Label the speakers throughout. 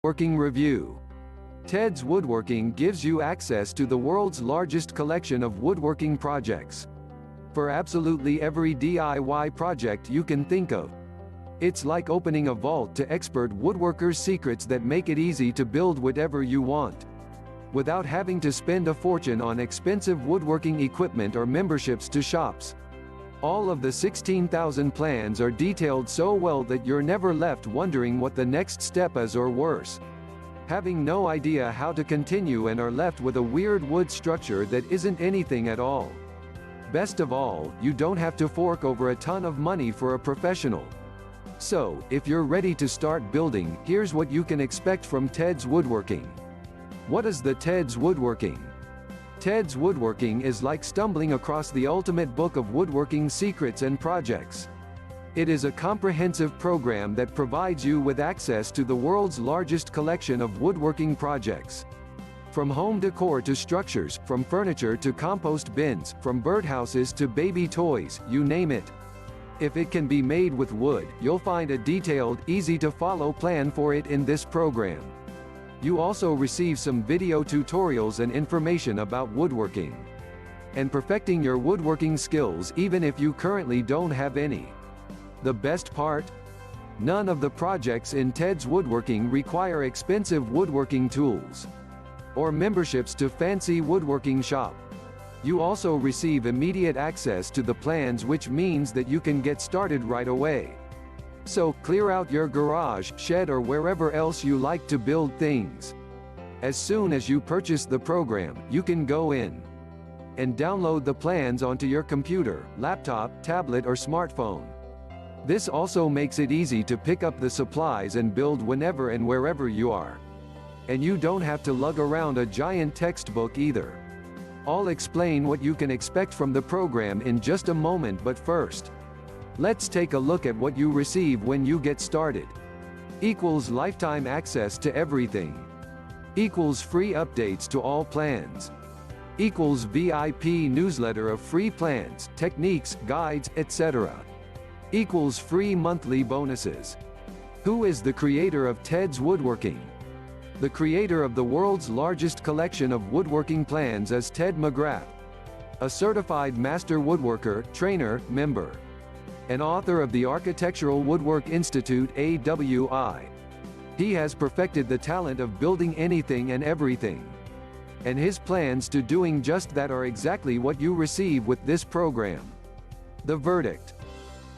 Speaker 1: Woodworking Review. Teds Woodworking gives you access to the world's largest collection of woodworking projects. For absolutely every DIY project you can think of. It's like opening a vault to expert woodworkers' secrets that make it easy to build whatever you want, without having to spend a fortune on expensive woodworking equipment or memberships to shops. All of the 16,000 plans are detailed so well that you're never left wondering what the next step is, or worse, having no idea how to continue and are left with a weird wood structure that isn't anything at all. Best of all, you don't have to fork over a ton of money for a professional. So, if you're ready to start building, here's what you can expect from Teds Woodworking. What is the Teds Woodworking? Teds Woodworking is like stumbling across the ultimate book of woodworking secrets and projects. It is a comprehensive program that provides you with access to the world's largest collection of woodworking projects. From home decor to structures, from furniture to compost bins, from birdhouses to baby toys, you name it. If it can be made with wood, you'll find a detailed, easy-to-follow plan for it in this program. You also receive some video tutorials and information about woodworking and perfecting your woodworking skills, even if you currently don't have any. The best part? None of the projects in Teds Woodworking require expensive woodworking tools or memberships to fancy woodworking shop. You also receive immediate access to the plans, which means that you can get started right away. So, clear out your garage, shed, or wherever else you like to build things. As soon as you purchase the program, you can go in and download the plans onto your computer, laptop, tablet, or smartphone. This also makes it easy to pick up the supplies and build whenever and wherever you are. And you don't have to lug around a giant textbook either. I'll explain what you can expect from the program in just a moment, but first, let's take a look at what you receive when you get started. Equals lifetime access to everything. Equals free updates to all plans. Equals VIP newsletter of free plans, techniques, guides, etc. Equals free monthly bonuses. Who is the creator of Teds Woodworking? The creator of the world's largest collection of woodworking plans is Ted Mcgrath, a certified master woodworker, trainer, member, and author of the Architectural Woodwork Institute (AWI). He has perfected the talent of building anything and everything. And his plans to doing just that are exactly what you receive with this program. The verdict.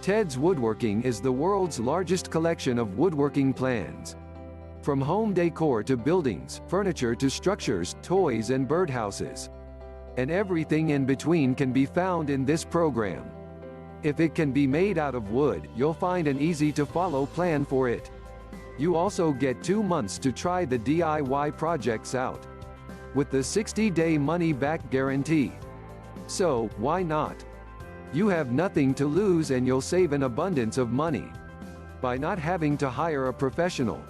Speaker 1: Teds Woodworking is the world's largest collection of woodworking plans. From home decor to buildings, furniture to structures, toys and birdhouses. And everything in between can be found in this program. If it can be made out of wood, you'll find an easy-to-follow plan for it. You also get 2 months to try the DIY projects out, with the 60-day money-back guarantee. So, why not? You have nothing to lose and you'll save an abundance of money by not having to hire a professional.